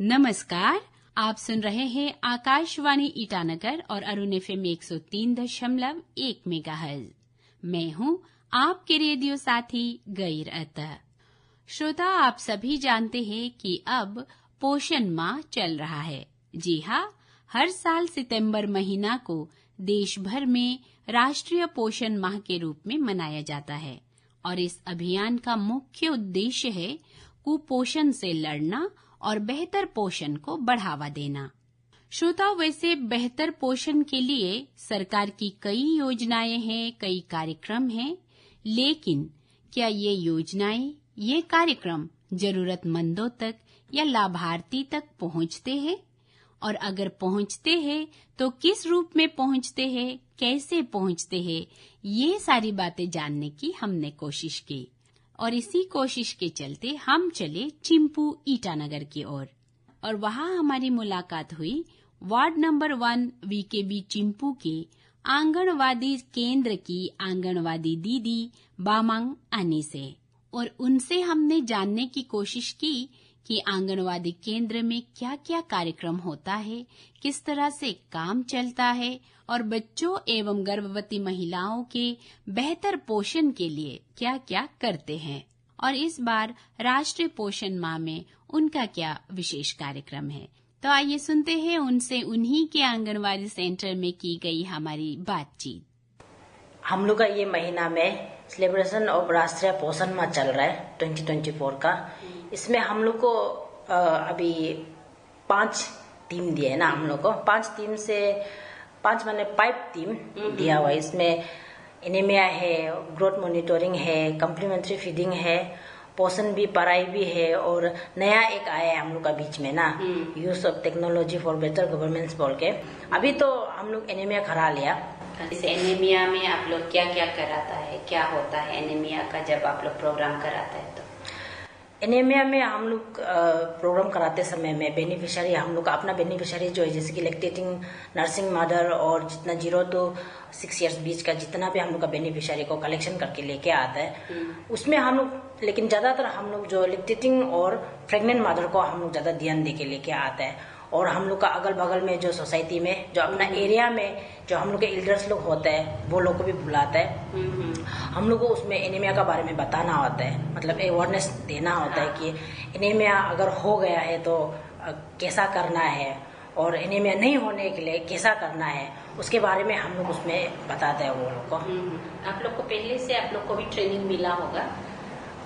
नमस्कार, आप सुन रहे हैं आकाशवाणी ईटानगर और अरुण FM 103.1 मेगाहर्ट्ज। मैं हूं आपके रेडियो साथी गैर अता। श्रोता, आप सभी जानते हैं कि अब पोषण माह चल रहा है। जी हाँ, हर साल सितंबर महीना को देश भर में राष्ट्रीय पोषण माह के रूप में मनाया जाता है और इस अभियान का मुख्य उद्देश्य है कुपोषण से लड़ना और बेहतर पोषण को बढ़ावा देना। श्रोताओं, वैसे बेहतर पोषण के लिए सरकार की कई योजनाएं हैं, कई कार्यक्रम हैं, लेकिन क्या ये योजनाएं, ये कार्यक्रम जरूरतमंदों तक या लाभार्थी तक पहुंचते हैं? और अगर पहुंचते हैं तो किस रूप में पहुंचते हैं, कैसे पहुंचते हैं, ये सारी बातें जानने की हमने कोशिश की और इसी कोशिश के चलते हम चले चिंपू ईटानगर की ओर और वहां हमारी मुलाकात हुई वार्ड नंबर 1 VKB चिंपू के आंगनवाड़ी केंद्र की आंगनवाड़ी दीदी बामांग आनी से। और उनसे हमने जानने की कोशिश की कि आंगनवाड़ी केंद्र में क्या क्या कार्यक्रम होता है, किस तरह से काम चलता है और बच्चों एवं गर्भवती महिलाओं के बेहतर पोषण के लिए क्या क्या करते हैं और इस बार राष्ट्रीय पोषण माह में उनका क्या विशेष कार्यक्रम है। तो आइए सुनते हैं उनसे उन्हीं के आंगनवाड़ी सेंटर में की गई हमारी बातचीत। हम लोग का ये महीना में सेलिब्रेशन ऑफ राष्ट्रीय पोषण माह चल रहा है 2024 का। इसमें हम लोग को अभी 5 टीम दिए है ना, हम लोग को 5 टीम से 5 मैंने 5 टीम दिया हुआ है। इसमें एनीमिया है, ग्रोथ मॉनिटरिंग है, कम्प्लीमेंट्री फीडिंग है, पोषण भी, पढ़ाई भी है और नया एक आया है हम लोग का बीच में ना, use of technology for better governance बोल के। अभी तो हम लोग एनीमिया करा लिया। इस एनीमिया में आप लोग क्या क्या कराता है, क्या होता है एनीमिया का जब आप लोग प्रोग्राम कराता है? तो एनीमिया में हम लोग प्रोग्राम कराते समय में बेनिफिशियरी, हम लोग का अपना बेनिफिशियरी जो है, जैसे कि लैक्टेटिंग नर्सिंग मदर और जितना 0 to 6 years बीच का जितना भी हम लोग का बेनिफिशियरी को कलेक्शन करके लेके आता है, उसमें हम लोग, लेकिन ज्यादातर हम लोग जो लैक्टेटिंग और प्रेग्नेंट मदर को हम लोग ज्यादा ध्यान दे के लेके आता है। और हम लोग का अगल बगल में जो सोसाइटी में जो अपना एरिया में जो हम लोग के एल्डर्स लोग होते हैं वो लोग को भी बुलाता है। हम लोग को उसमें एनीमिया का बारे में बताना होता है, मतलब अवेयरनेस देना होता है कि एनीमिया अगर हो गया है तो कैसा करना है और एनीमिया नहीं होने के लिए कैसा करना है, उसके बारे में हम लोग उसमें बताते हैं वो लोग को। आप लोग को पहले से आप लोग को भी ट्रेनिंग मिला होगा?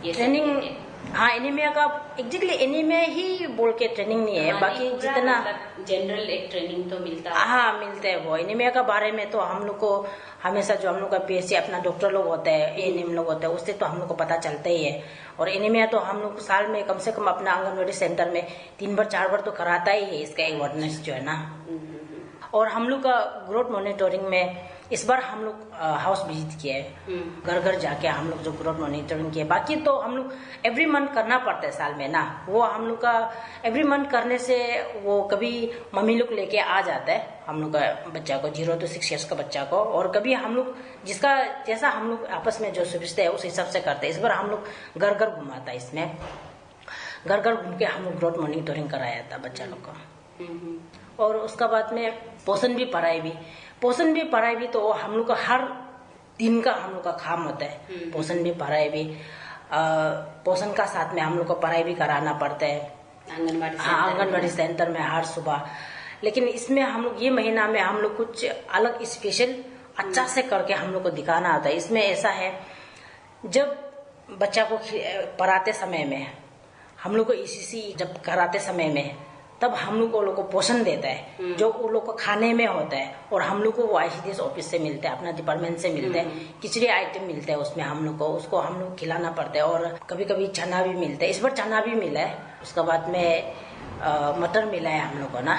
ये ट्रेनिंग, हाँ, एनीमिया का एग्जैक्टली एनीमिया ही बोल के ट्रेनिंग नहीं है, बाकी जितना जनरल एक ट्रेनिंग तो मिलता है। हाँ, मिलते हैं वो। एनीमिया का बारे में तो हम लोग को हमेशा जो हम लोग का PSC अपना डॉक्टर लोग होते हैं, ANM लोग होते हैं, उससे तो हम लोग को पता चलता ही है। और एनीमिया तो हम लोग साल में कम से कम अपना आंगनबाड़ी सेंटर में 3 बार 4 बार तो कराता ही है, इसका अवेयरनेस जो है ना। और हम लोग का ग्रोथ मॉनिटरिंग में इस बार हम लोग हाउस विजिट किए, घर घर जाके हम लोग जो ग्रोथ मॉनिटरिंग किए। बाकी तो हम लोग एवरी मंथ करना पड़ता है साल में ना, वो हम लोग का एवरी मंथ करने से वो कभी मम्मी लोग लेके आ जाता है हम लोग का बच्चा को, 0 to 6 years का बच्चा को, और कभी हम लोग जिसका जैसा हम लोग आपस में जो सुविधा है उस हिसाब से करते हैं। इस बार हम लोग घर घर घुमाता है, इसमें घर घर घूम के हम लोग ग्रोथ मॉनिटरिंग कराया था बच्चा लोग को। और उसका बाद में पोषण भी पढ़ाई भी तो हम लोग का हर दिन का हम लोग का काम होता है। पोषण भी पढ़ाई भी, पोषण का साथ में हम लोग को पढ़ाई भी कराना पड़ता है आंगनबाड़ी सेंटर में हर सुबह। लेकिन इसमें हम लोग ये महीना में हम लोग कुछ अलग स्पेशल अच्छा से करके हम लोग को दिखाना होता है। इसमें ऐसा है, जब बच्चा को पढ़ाते समय में हम लोग को ECC जब कराते समय में, तब हम लोग को पोषण देता है जो वो लोग को खाने में होता है, और हम लोग को वो ICDS ऑफिस से मिलता है, अपना डिपार्टमेंट से मिलता है, खिचड़ी आइटम मिलता है उसमें हम लोग को, उसको हम लोग खिलाना पड़ता है। और कभी कभी चना भी मिलता है, इस बार चना भी मिला है। उसके बाद में मटर मिला है हम लोग को ना,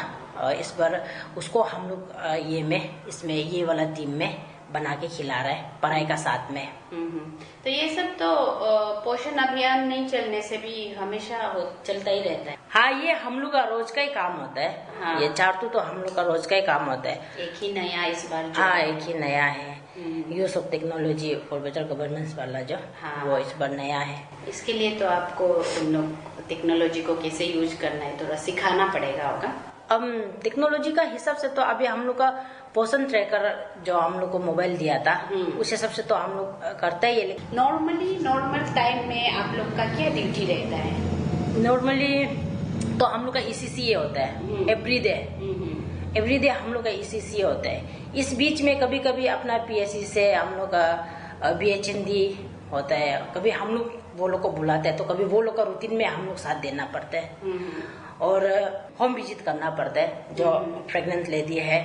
इस बार उसको हम लोग इसमें ये वाला टीम में बना के खिला रहा है पढ़ाई का साथ में। तो ये सब तो पोषण अभियान नहीं चलने से भी हमेशा चलता ही रहता है। हाँ, ये हम लोग का रोज का ही काम होता है। हाँ। ये चार्टू तो हम लोग का रोज का ही काम होता है। एक ही नया इस बार हाँ, एक ही नया है, use of technology for better governance वाला जो। हाँ। वो इस बार नया है। इसके लिए तो आपको टेक्नोलॉजी को कैसे यूज करना है थोड़ा सिखाना पड़ेगा होगा। टेक्नोलॉजी का हिसाब से तो अभी हम लोग का पोषण ट्रैकर जो हम लोग को मोबाइल दिया था, उस हिसाब से तो हम लोग करते ही है। नॉर्मल टाइम में आप लोग का क्या ड्यूटी रहता है? नॉर्मली तो हम लोग का ECCA होता है, एवरी डे हम लोग का ECCA होता है। इस बीच में कभी कभी अपना PSC से हम लोग का BHND होता है, कभी हम लोग वो लोग को बुलाते हैं तो कभी वो लोग का रूटीन में हम लोग साथ देना पड़ता है। और होम विजिट करना पड़ता है, जो प्रेग्नेंट लेडी है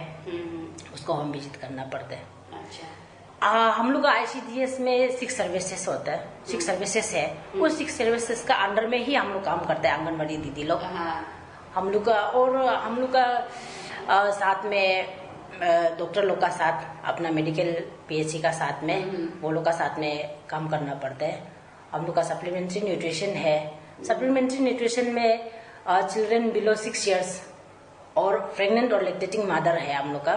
उसको होम विजिट करना पड़ता है। अच्छा। हम लोग का ICDS में 6 सर्विसेज होता है, 6 सर्विसेज है। उस 6 सर्विसेज का अंडर में ही हम लोग काम करते हैं, आंगनबाड़ी दीदी लोग। हम लोग का और हम लोग का साथ में डॉक्टर लोग का साथ, अपना मेडिकल PHC का साथ में, वो लोग का साथ में काम करना पड़ता है। हम लोग का सप्लीमेंट्री न्यूट्रिशन है। सप्लीमेंट्री न्यूट्रिशन में चिल्ड्रन बिलो 6 इयर्स और प्रेग्नेंट और लैक्टेटिंग मदर है हम लोग का।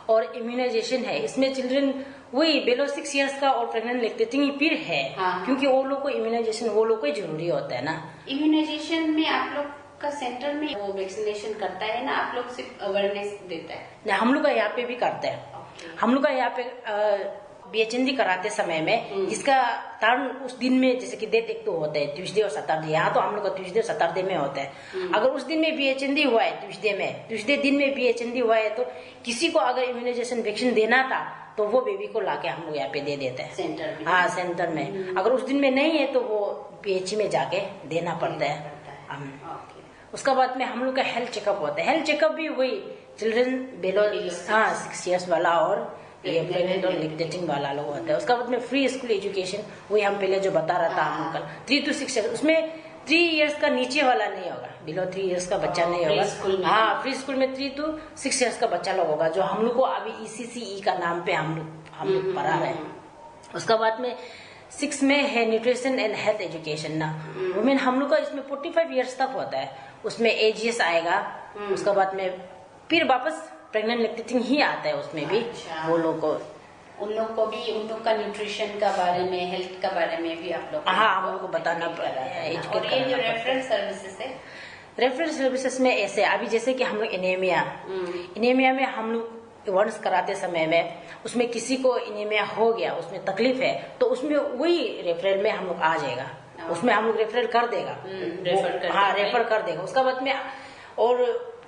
और इम्यूनाइजेशन है, इसमें चिल्ड्रन वही बिलो 6 इयर्स का और प्रेग्नेंट लैक्टेटिंग ही फिर है। क्योंकि वो लोग को इम्यूनाइजेशन वो लोग को जरूरी होता है ना। इम्यूनाइजेशन में आप लोग का सेंटर में वो वैक्सीनेशन करता है ना, आप लोग सिर्फ अवेयरनेस देता है? नहीं, हम लोग का यहाँ पे भी करते हैं। हम लोग का यहाँ पे BHND कराते समय में जिसका टर्न उस दिन में, जैसे कि डेट एक तो होता है ट्यूसडे और सैटरडे, यहाँ तो हम लोग का ट्यूसडे और सैटरडे में होता है। अगर उस दिन में BHND हुआ है, ट्यूसडे दिन में BHND हुआ है, तो किसी को अगर इम्यूनाइजेशन वैक्सीन देना था तो वो बेबी को लाके हम लोग यहाँ पे दे देते हैं सेंटर में। हाँ, सेंटर में। अगर उस दिन में नहीं है तो वो PHC में जाके देना पड़ता है। उसका बाद में हम लोग का हेल्थ चेकअप होता है। हेल्थ चेकअप भी वही चिल्ड्रन बिलो 6 इयर्स वाला और ये प्रेग्नेंट और लैक्टेटिंग वाला लोग होता है। उसका बाद में फ्री स्कूल एजुकेशन, वही हम पहले जो बता रहा था हम कल, 3 to 6 इयर्स। उसमें 3 इयर्स का नीचे वाला नहीं होगा, बिलो 3 इयर्स का बच्चा नहीं होगा। हाँ, फ्री स्कूल में 3 to 6 इयर्स का बच्चा लोग होगा, जो हम लोग को अभी ECCE का नाम पे हम लोग पढ़ा रहे हैं। उसका बाद में 6 में है न्यूट्रिशन एंड हेल्थ एजुकेशन ना। वुमेन हम लोग का इसमें 45 इयर्स तक होता है, उसमें AGS आएगा। उसका बाद में फिर वापस प्रेग्नेंट लैक्टेटिंग ही आता है, उसमें भी वो लोग को, उन लोग को भी उन लोग का न्यूट्रिशन का बारे में, हेल्थ का बारे में भी आप लोग हाँ हम लोग को बताना पड़ता है। और ये जो रेफरेंस सर्विसेज है, रेफरेंस सर्विसेज में ऐसे अभी जैसे कि हम लोग एनीमिया में हम लोग वंस कराते समय में उसमें किसी को एनीमिया हो गया, उसमें तकलीफ है, तो उसमें वही रेफरल में हम लोग आ जाएगा, उसमें हम लोग रेफरल कर देगा। हाँ, रेफर कर देगा। उसका बाद में और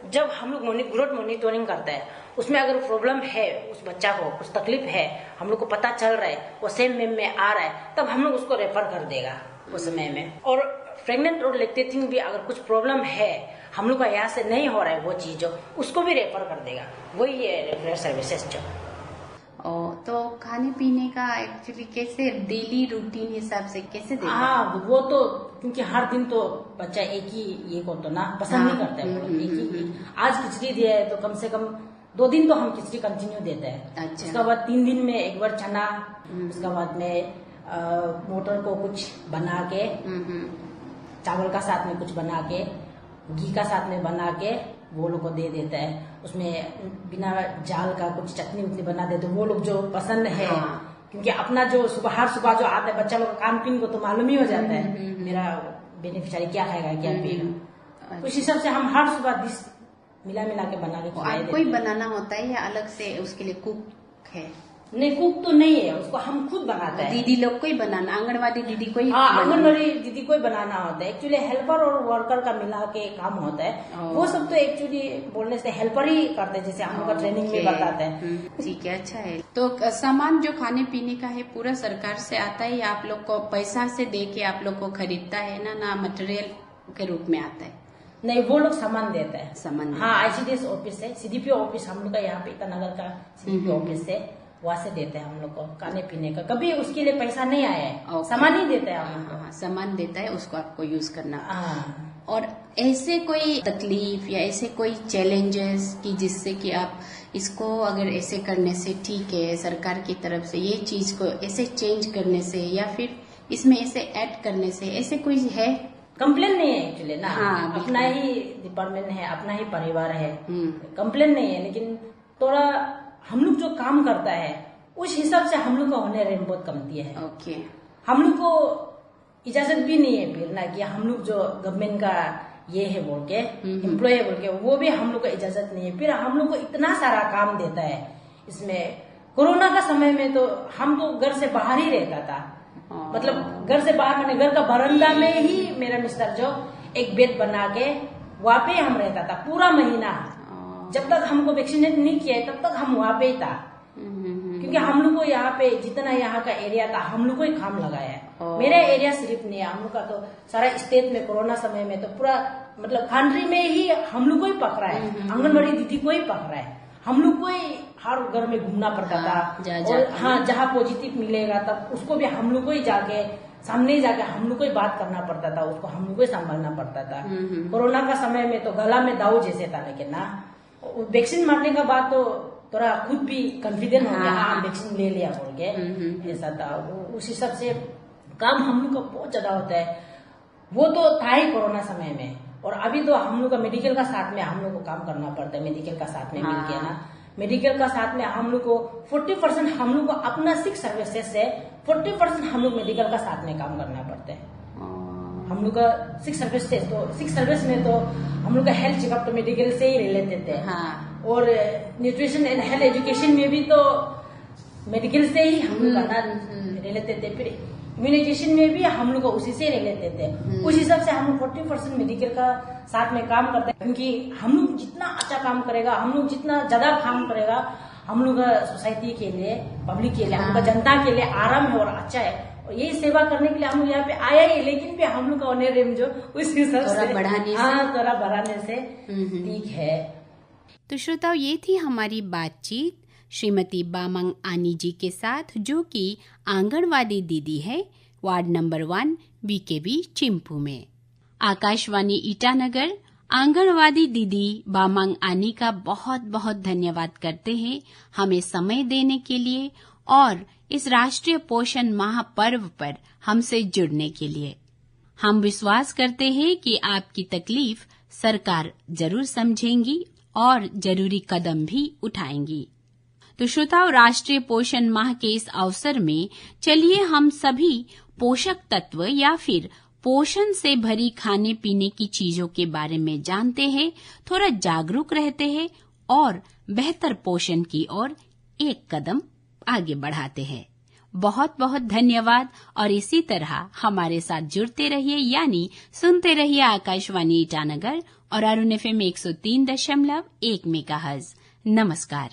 जब हम लोग ग्रोथ मॉनिटरिंग करते हैं, उसमें अगर प्रॉब्लम है, उस बच्चा को कुछ तकलीफ है, हम लोग को पता चल रहा है, वो सेम में आ रहा है, तब हम लोग उसको रेफर कर देगा उस समय में। और प्रेग्नेंट और लैक्टेटिंग भी अगर कुछ प्रॉब्लम है, हम लोग का यहाँ से नहीं हो रहा है वो चीज, उसको भी रेफर कर देगा। वही है रेफरल सर्विसेज जो। तो खाने पीने का एक्चुअली कैसे डेली रूटीन हिसाब से कैसे देते हैं? हाँ, वो तो क्योंकि हर दिन तो बच्चा एक ही ये को तो ना पसंद नहीं करता है। एक ही आज खिचड़ी दिया है तो कम से कम 2 दिन तो हम खिचड़ी कंटिन्यू देते हैं। अच्छा। उसके बाद 3 दिन में एक बार चना, उसके बाद में मोटर को कुछ बना के, चावल का साथ में कुछ बना के, घी का साथ में बना के वो लोग को दे देता है। उसमें बिना जाल का कुछ चटनी उतनी बना दे, तो वो लोग जो पसंद है। क्योंकि अपना जो हर सुबह जो आता है बच्चा लोग खान पीन को तो मालूम ही हो जाता है, मेरा बेनिफिशियरी क्या खाएगा क्या पिएगा। उस हिसाब से हम हर सुबह डिश मिला के बना के खिलाते हैं। कोई बनाना होता है या अलग से उसके लिए कुक है? नहीं, कुक तो नहीं है, उसको हम खुद बनाते हैं। दीदी लोग को ही बनाना, आंगनवाड़ी दीदी को ही? हाँ, आंगनवाड़ी दीदी को ही बनाना होता है। एक्चुअली हेल्पर और वर्कर का मिला के काम होता है। वो सब तो एक्चुअली बोलने से हेल्पर ही करते हैं, जैसे हम लोग का ट्रेनिंग में बताते हैं। ठीक है, अच्छा है। तो सामान जो खाने पीने का है पूरा सरकार से आता है या आप लोग को पैसा से दे के आप लोग को खरीदता है ना मटेरियल के रूप में आता है? नहीं, वो लोग सामान देते हैं। सामान? हाँ, ICDS ऑफिस है, CDPO ऑफिस हम लोग का यहाँ पे ईटानगर का CDPO ऑफिस है, वहाँ से देते हैं हम लोग को खाने पीने का। कभी उसके लिए पैसा नहीं आया है, सामान ही देता है हम लोग को। सामान देता है, उसको आपको यूज करना। और ऐसे कोई तकलीफ या ऐसे कोई चैलेंजेस कि जिससे कि आप इसको अगर ऐसे करने से ठीक है, सरकार की तरफ से ये चीज को ऐसे चेंज करने से या फिर इसमें ऐसे ऐड करने से ऐसे कोई है? कंप्लेन नहीं है एक्चुअली ना। हाँ, अपना ही डिपार्टमेंट है, अपना ही परिवार है, कंप्लेन नहीं है। लेकिन थोड़ा हम लोग जो काम करता है उस हिसाब से हम लोग का होने रेंज बहुत कमती है। ओके। हम लोग को इजाजत भी नहीं है फिर ना कि हम लोग जो गवर्नमेंट का ये है बोल के, एम्प्लॉय है बोल के, वो भी हम लोग को इजाजत नहीं है। फिर हम लोग को इतना सारा काम देता है। इसमें कोरोना का समय में तो हम तो घर से बाहर ही रहता था, मतलब घर से बाहर मैंने घर का बरामदा में ही मेरा मिस्टर जो एक बेड बना के वहाँ पे हम रहता था पूरा महीना। जब तक हमको वैक्सीनेट नहीं किया है तब तक हम वहाँ पे ही था, क्योंकि हम लोग को यहाँ पे जितना यहाँ का एरिया था हम लोग को ही काम लगाया है। मेरा एरिया सिर्फ नहीं है, हम लोग का तो सारा स्टेट में कोरोना समय में तो पूरा मतलब कंट्री में ही हम लोग को ही पकड़ा है, आंगनबाड़ी दीदी को ही पकड़ा है। हम लोग को ही हर घर में घूमना पड़ता था। और हाँ, जहाँ पॉजिटिव मिलेगा तब उसको भी हम लोग को ही जाके सामने ही जाके हम लोग को ही बात करना पड़ता था, उसको हम लोग को ही संभालना पड़ता था। कोरोना का समय में तो गला में दाव जैसे था। लेकिन ना वैक्सीन मारने का बाद तो थोड़ा खुद भी कॉन्फिडेंट हो गया, हाँ वैक्सीन ले लिया बोल के, ऐसा था। उस हिसाब से काम हम लोग का बहुत ज्यादा होता है। वो तो था ही कोरोना समय में, और अभी तो हम लोग का मेडिकल का साथ में हम लोग को काम करना पड़ता है। मेडिकल का साथ में मिल के ना, मेडिकल का साथ में हम लोग को 40% हम लोग को अपना 6 सर्विसेज से 40% हम लोग मेडिकल का साथ में काम करना पड़ता है। हम लोग का 6 सर्विस थे, तो 6 सर्विस में तो हम लोग का हेल्थ चेकअप तो मेडिकल से ही रिलेटेड है। हाँ। और न्यूट्रिशन एंड हेल्थ एजुकेशन में भी तो मेडिकल से ही हम लोग का रिलेटेड थे। फिर इम्यूनाइजेशन में भी हम लोग उसी से रिलेटेड थे। उस हिसाब से हम लोग 40% मेडिकल का साथ में काम करते हैं, क्योंकि हम लोग जितना अच्छा काम करेगा, हम लोग जितना ज्यादा काम करेगा, हम लोग का सोसाइटी के लिए, पब्लिक के लिए, हम लोग का जनता के लिए आराम है और अच्छा है। और यही सेवा करने के लिए हम लोग यहाँ पे आया ही, लेकिन भी हम लोग का ऑनर रेम जो उस हिसाब से थोड़ा बढ़ाने से ठीक है। तो श्रोताओं, ये थी हमारी बातचीत श्रीमती बामंग आनी जी के साथ, जो कि आंगनवाड़ी दीदी है वार्ड नंबर 1 बीकेबी चिंपू में। आकाशवाणी ईटानगर आंगनवाड़ी दीदी बामंग आनी का बहुत बहुत धन्यवाद करते हैं हमें समय देने के लिए और इस राष्ट्रीय पोषण माह पर्व पर हमसे जुड़ने के लिए। हम विश्वास करते हैं कि आपकी तकलीफ सरकार जरूर समझेंगी और जरूरी कदम भी उठाएंगी। तो श्रोताओं, राष्ट्रीय पोषण माह के इस अवसर में चलिए हम सभी पोषक तत्व या फिर पोषण से भरी खाने पीने की चीजों के बारे में जानते हैं, थोड़ा जागरूक रहते हैं और बेहतर पोषण की ओर एक कदम आगे बढ़ाते हैं। बहुत बहुत धन्यवाद और इसी तरह हमारे साथ जुड़ते रहिए, यानी सुनते रहिए आकाशवाणी ईटानगर और अरुण FM 103.1 मेगाहर्ट्ज। नमस्कार।